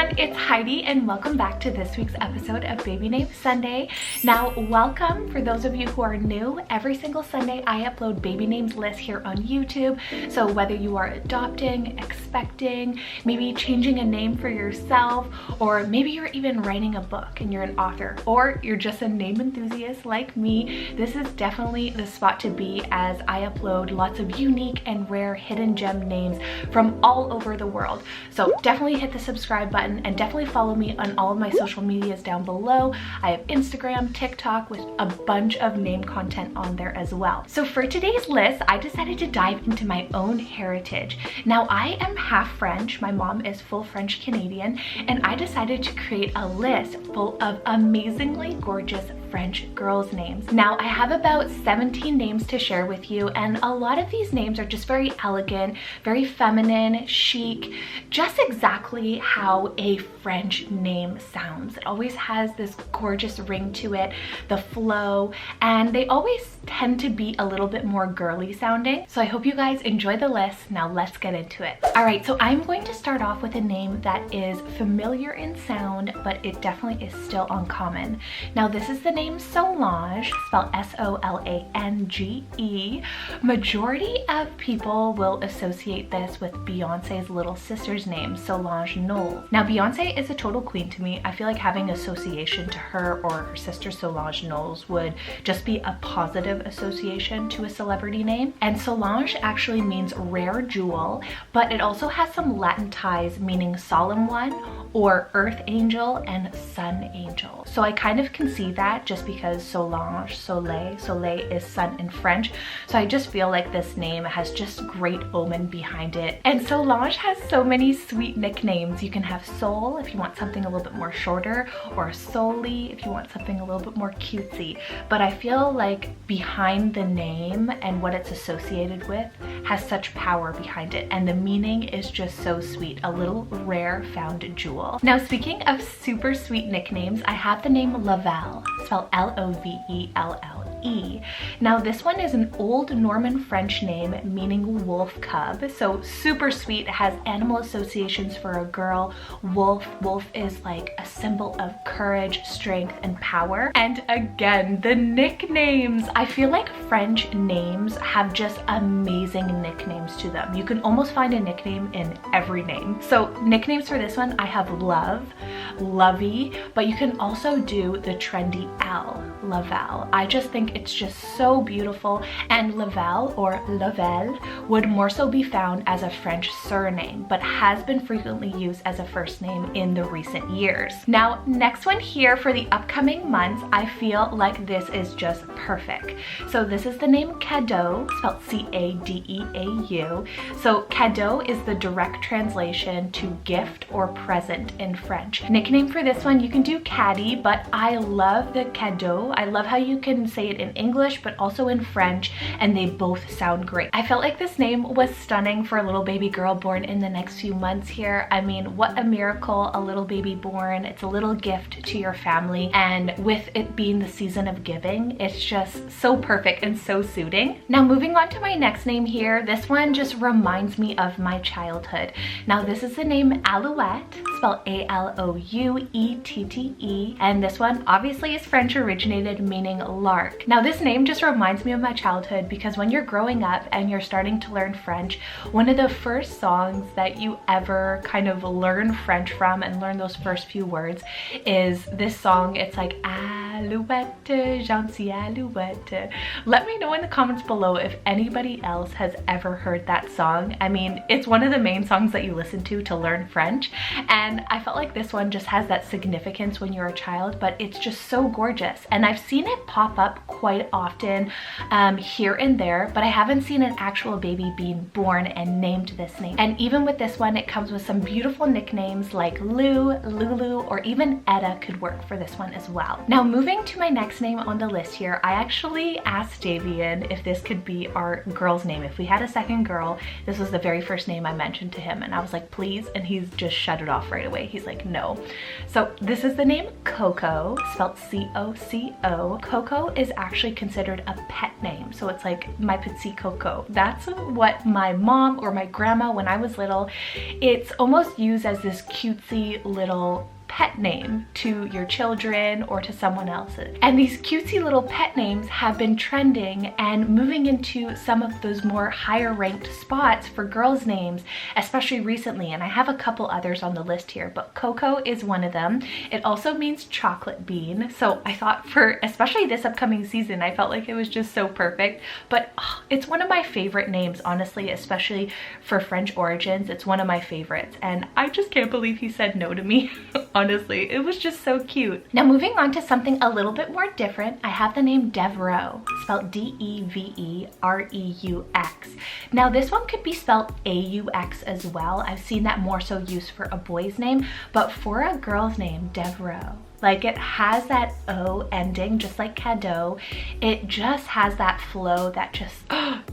everyone, it's Heidi and welcome back to this week's episode of Baby Name Sunday. Now welcome for those of you who are new. Every single Sunday I upload baby names list here on YouTube. So whether you are adopting, expecting, maybe changing a name for yourself, or maybe you're even writing a book and you're an author, or you're just a name enthusiast like me, this is definitely the spot to be as I upload lots of unique and rare hidden gem names from all over the world. So definitely hit the subscribe button and definitely follow me on all of my social medias down below. I have Instagram, TikTok with a bunch of name content on there as well. So for today's list, I decided to dive into my own heritage. Now I am half French, my mom is full French Canadian, and I decided to create a list full of amazingly gorgeous French girls' names. Now I have about 17 names to share with you, and a lot of these names are just very elegant, very feminine, chic, just exactly how a French name sounds. It always has this gorgeous ring to it, the flow, and they always tend to be a little bit more girly sounding. So I hope you guys enjoy the list. Now let's get into it. All right, so I'm going to start off with a name that is familiar in sound, but it definitely is still uncommon. Now this is the name Solange, spelled S-O-L-A-N-G-E. Majority of people will associate this with Beyonce's little sister's name, Solange Knowles. Now Beyonce is a total queen to me. I feel like having association to her or her sister Solange Knowles would just be a positive association to a celebrity name. And Solange actually means rare jewel, but it also has some Latin ties meaning solemn one, or earth angel and sun angel. So I kind of can see that just because Solange, soleil is sun in French. So I just feel like this name has just great omen behind it. And Solange has so many sweet nicknames. You can have Sol if you want something a little bit more shorter, or Soli if you want something a little bit more cutesy. But I feel like behind the name and what it's associated with has such power behind it, and the meaning is just so sweet, a little rare found jewel. Now speaking of super sweet nicknames, I have the name Laval, spelled L-O-V-E-L-L-E. Now this one is an old Norman French name meaning wolf cub, so super sweet. It has animal associations for a girl. Wolf is like a symbol of courage, strength, and power. And again, the nicknames. I feel like French names have just amazing nicknames to them. You can almost find a nickname in every name. So nicknames for this one, I have Love, Lovey, but you can also do the trendy L, Laval. I just think it's just so beautiful, and Laval or Laval would more so be found as a French surname, but has been frequently used as a first name in the recent years. Now, next one here for the upcoming months, I feel like this is just perfect. So this is the name Caddo, spelled C-A-D-E-A-U. So Caddo is the direct translation to gift or present in French. Nickname for this one, you can do Caddy, but I love the Caddo. I love how you can say it in English, but also in French, and they both sound great. I felt like this name was stunning for a little baby girl born in the next few months here. I mean, what a miracle, a little baby born. It's a little gift to your family, and with it being the season of giving, it's just so perfect and so suiting. Now moving on to my next name here, this one just reminds me of my childhood. Now this is the name Alouette, spelled A-L-O-U-E-T-T-E, and this one obviously is French originated, meaning lark. Now this name just reminds me of my childhood because when you're growing up and you're starting to learn French, one of the first songs that you ever kind of learn French from and learn those first few words is this song. It's like Alouette, gentille Alouette. Let me know in the comments below if anybody else has ever heard that song. I mean, it's one of the main songs that you listen to learn French, and I felt like this one just has that significance when you're a child, but it's just so gorgeous. And I've seen it pop up quite often here and there, but I haven't seen an actual baby being born and named this name. And even with this one, it comes with some beautiful nicknames like Lou, Lulu, or even Etta could work for this one as well. Now moving moving to my next name on the list here, I actually asked Davian if this could be our girl's name. If we had a second girl, this was the very first name I mentioned to him, and I was like, please, and he's just shut it off right away. He's like, no. So this is the name Coco, spelled C-O-C-O. Coco is actually considered a pet name, so it's like my petit Coco. That's what my mom or my grandma, when I was little, it's almost used as this cutesy little pet name to your children or to someone else's. And these cutesy little pet names have been trending and moving into some of those more higher ranked spots for girls' names, especially recently. And I have a couple others on the list here, but Coco is one of them. It also means chocolate bean. So I thought for especially this upcoming season, I felt like it was just so perfect. But it's one of my favorite names, honestly, especially for French origins. It's one of my favorites. And I just can't believe he said no to me. Honestly, it was just so cute. Now moving on to something a little bit more different, I have the name Devro, spelled D-E-V-E-R-E-U-X. Now this one could be spelled A-U-X as well. I've seen that more so used for a boy's name, but for a girl's name, Devro. Like, it has that O ending, just like Caddo. It just has that flow that just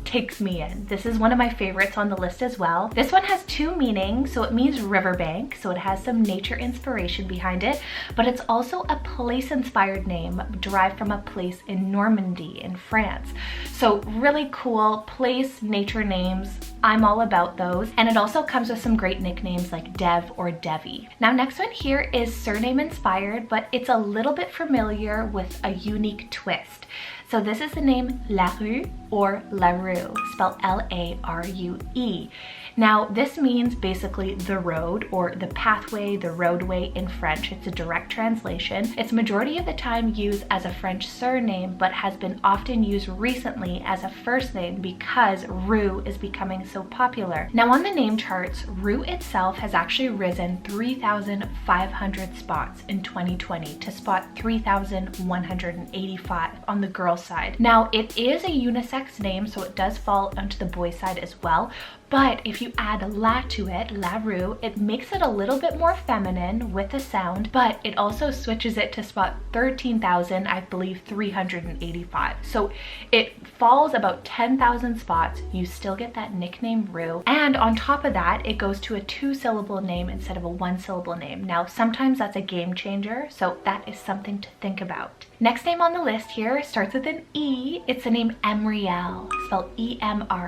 takes me in. This is one of my favorites on the list as well. This one has two meanings. So it means riverbank, so it has some nature inspiration behind it, but it's also a place-inspired name derived from a place in Normandy in France. So really cool place, nature names. I'm all about those. And it also comes with some great nicknames like Dev or Devi. Now next one here is surname inspired, but it's a little bit familiar with a unique twist. So this is the name Larue or Larue, spelled L-A-R-U-E. Now this means basically the road or the pathway, the roadway in French. It's a direct translation. It's majority of the time used as a French surname, but has been often used recently as a first name because Rue is becoming so popular. Now on the name charts, Rue itself has actually risen 3,500 spots in 2020 to spot 3,185 on the girl side. Now it is a unisex name, so it does fall onto the boy side as well. But if you add la to it, Larue, it makes it a little bit more feminine with a sound, but it also switches it to spot 13,000, I believe 385. So it falls about 10,000 spots. You still get that nickname Rue. And on top of that, it goes to a 2-syllable name instead of a 1-syllable name. Now, sometimes that's a game changer, so that is something to think about. Next name on the list here starts with an E. It's the name Emrielle, spelled E-M-R-I-E-L-L-E.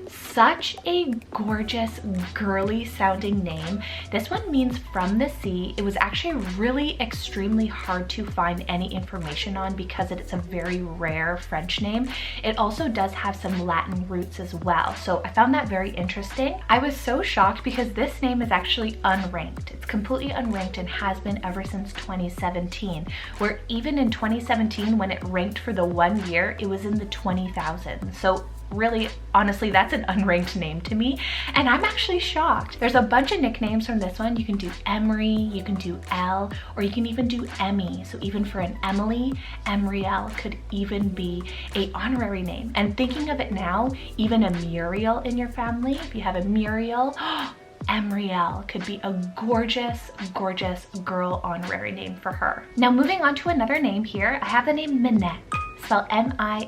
Such a gorgeous, girly sounding name. This one means from the sea. It was actually really extremely hard to find any information on because it's a very rare French name. It also does have some Latin roots as well. So I found that very interesting. I was so shocked because this name is actually unranked. It's completely unranked and has been ever since 2017, where even in 2017, when it ranked for the 1 year, it was in the 20,000s. So really, honestly, that's an unranked name to me, and I'm actually shocked. There's a bunch of nicknames from this one. You can do Emery, you can do Elle, or you can even do Emmy. So even for an Emily, Emrielle could even be a honorary name. And thinking of it now, even a Muriel in your family, if you have a Muriel, Emrielle could be a gorgeous, gorgeous girl honorary name for her. Now moving on to another name here, I have the name Menet, spelled M-I-N-N-I-E-T-T-E.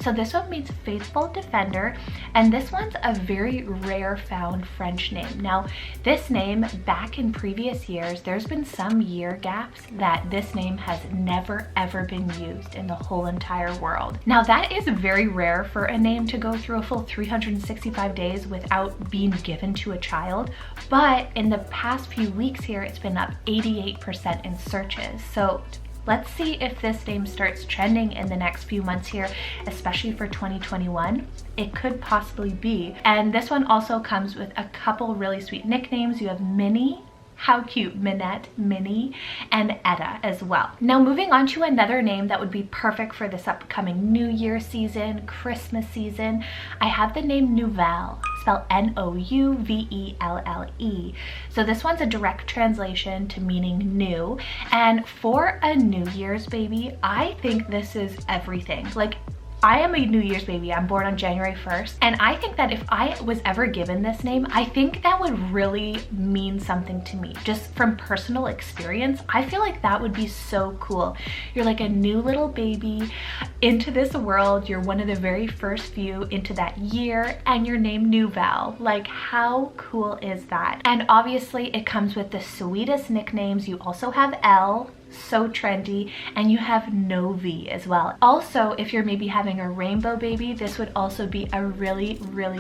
So this one means faithful defender, and this one's a very rare found French name. Now this name, back in previous years, there's been some year gaps that this name has never ever been used in the whole entire world. Now that is very rare for a name to go through a full 365 days without being given to a child, but in the past few weeks here, it's been up 88% in searches. So let's see if this name starts trending in the next few months here, especially for 2021. It could possibly be. And this one also comes with a couple really sweet nicknames. You have Minnie, how cute, Menet, Minnie, and Etta as well. Now moving on to another name that would be perfect for this upcoming New Year season, Christmas season, I have the name Nouvelle, spelled N-O-U-V-E-L-L-E. So this one's a direct translation to meaning new. And for a New Year's baby, I think this is everything. Like, I am a New Year's baby. I'm born on January 1st. And I think that if I was ever given this name, I think that would really mean something to me. Just from personal experience, I feel like that would be so cool. You're like a new little baby into this world. You're one of the very first few into that year, and you're named Nouvelle. Like, how cool is that? And obviously it comes with the sweetest nicknames. You also have Elle, so trendy, and you have Novi as well. Also, if you're maybe having a rainbow baby, this would also be a really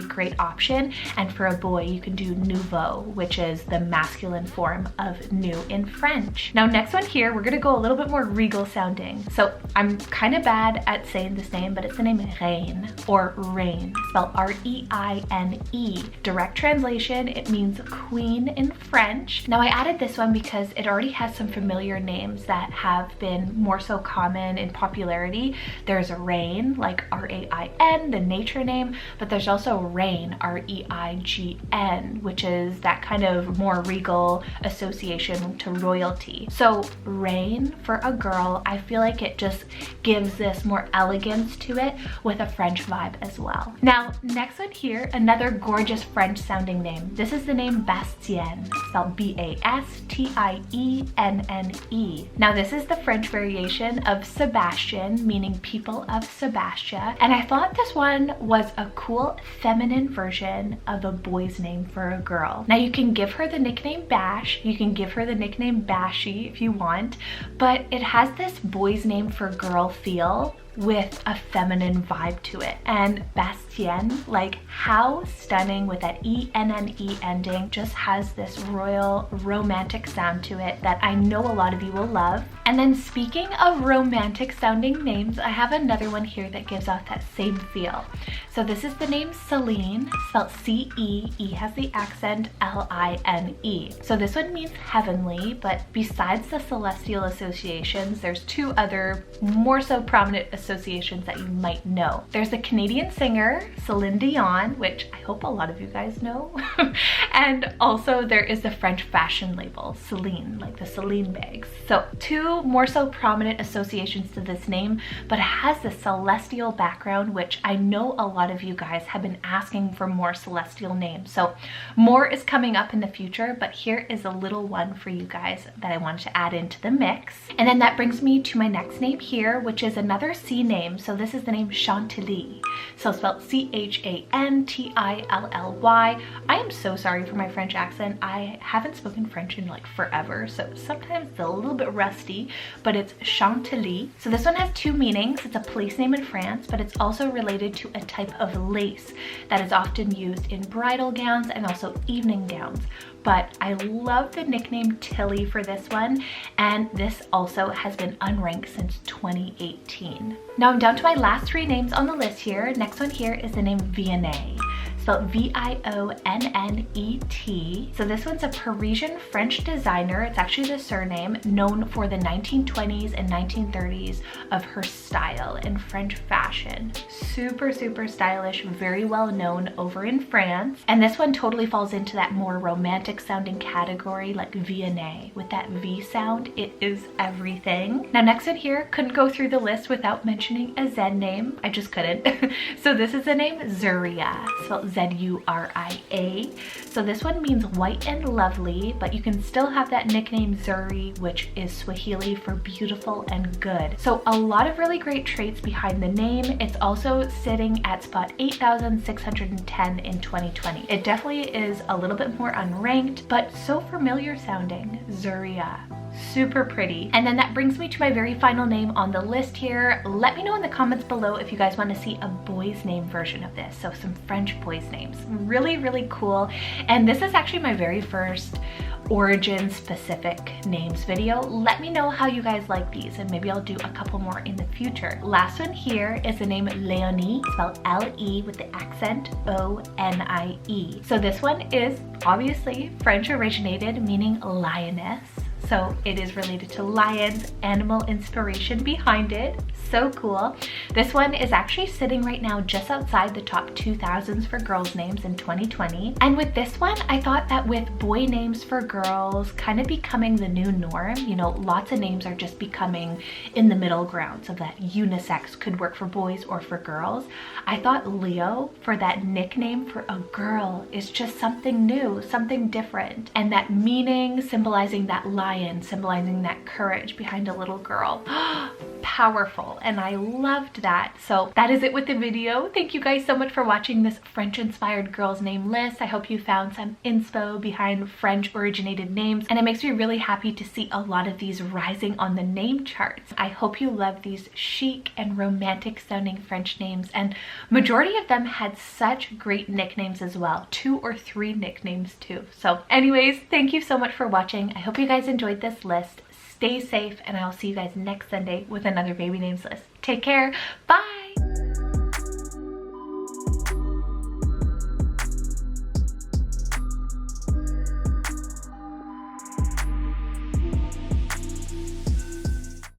great option. And for a boy, you can do nouveau, which is the masculine form of new in French. Now, next one here, we're gonna go a little bit more regal sounding. So I'm kind of bad at saying this name, but it's the name Reine, or Rain, spelled R-E-I-N-E. Direct translation, it means queen in French. Now I added this one because it already has some familiar names that have been more so common in popularity. There's Rain, like R-A-I-N, the nature name, but there's also Reign, R-E-I-G-N, which is that kind of more regal association to royalty. So Reign for a girl, I feel like it just gives this more elegance to it with a French vibe as well. Now, next one here, another gorgeous French sounding name. This is the name Bastien, spelled B-A-S-T-I-E-N-N-E. Now this is the French variation of Sebastian, meaning people of Sebastia. And I thought this one was a cool feminine version of a boy's name for a girl. Now you can give her the nickname Bash, you can give her the nickname Bashy if you want, but it has this boy's name for girl feel with a feminine vibe to it. And Bastien, like, how stunning with that E-N-N-E ending, just has this royal romantic sound to it that I know a lot of you will love. And then speaking of romantic sounding names, I have another one here that gives off that same feel. So this is the name Celine, spelled C-E, E has the accent, L-I-N-E. So this one means heavenly, but besides the celestial associations, there's two other more so prominent associations that you might know. There's the Canadian singer Celine Dion, which I hope a lot of you guys know. And also there is the French fashion label Celine, like the Celine bags. So two more so prominent associations to this name, but it has the celestial background, which I know a lot of you guys have been asking for more celestial names. So more is coming up in the future, but here is a little one for you guys that I wanted to add into the mix. And then that brings me to my next name here, which is another C name. So this is the name Chantilly, so spelled C-H-A-N-T-I-L-L-Y. I am so sorry for my French accent. I haven't spoken French in like forever, so sometimes it's a little bit rusty, but it's Chantilly. So this one has two meanings. It's a place name in France, but it's also related to a type of lace that is often used in bridal gowns and also evening gowns. But I love the nickname Tilly for this one, and this also has been unranked since 2018. Now I'm down to my last three names on the list here. Next one here is the name Menet, spelled V-I-O-N-N-E-T. So this one's a Parisian French designer. It's actually the surname, known for the 1920s and 1930s of her style in French fashion. Super stylish, very well known over in France. And this one totally falls into that more romantic sounding category, like Vianney. With that V sound, it is everything. Now next one here, couldn't go through the list without mentioning a Z name. I just couldn't. So this is the name Zuria, spelled Z-U-R-I-A. So this one means white and lovely, but you can still have that nickname Zuri, which is Swahili for beautiful and good. So a lot of really great traits behind the name. It's also sitting at spot 8,610 in 2020. It definitely is a little bit more unranked, but so familiar sounding, Zuria. Super pretty. And then that brings me to my very final name on the list here. Let me know in the comments below if you guys want to see a boy's name version of this. So some French boys' names. Really cool. And this is actually my very first origin specific names video. Let me know how you guys like these, and maybe I'll do a couple more in the future. Last one here is the name Leonie, spelled L-E with the accent O-N-I-E. So this one is obviously French originated, meaning lioness. So it is related to lions, animal inspiration behind it. So cool. This one is actually sitting right now just outside the top 2000s for girls' names in 2020. And with this one, I thought that with boy names for girls kind of becoming the new norm, you know, lots of names are just becoming in the middle ground so that unisex could work for boys or for girls. I thought Leo, for that nickname for a girl, is just something new, something different. And that meaning symbolizing that lion, symbolizing that courage behind a little girl. Powerful, and I loved that. So that is it with the video. Thank you guys so much for watching this French inspired girls name list. I hope you found some inspo behind French originated names, and it makes me really happy to see a lot of these rising on the name charts. I hope you love these chic and romantic sounding French names, and majority of them had such great nicknames as well, 2 or 3 nicknames too. So anyways, thank you so much for watching. I hope you guys enjoyed this list. Stay safe, and I'll see you guys next Sunday with another baby names list. Take care. Bye.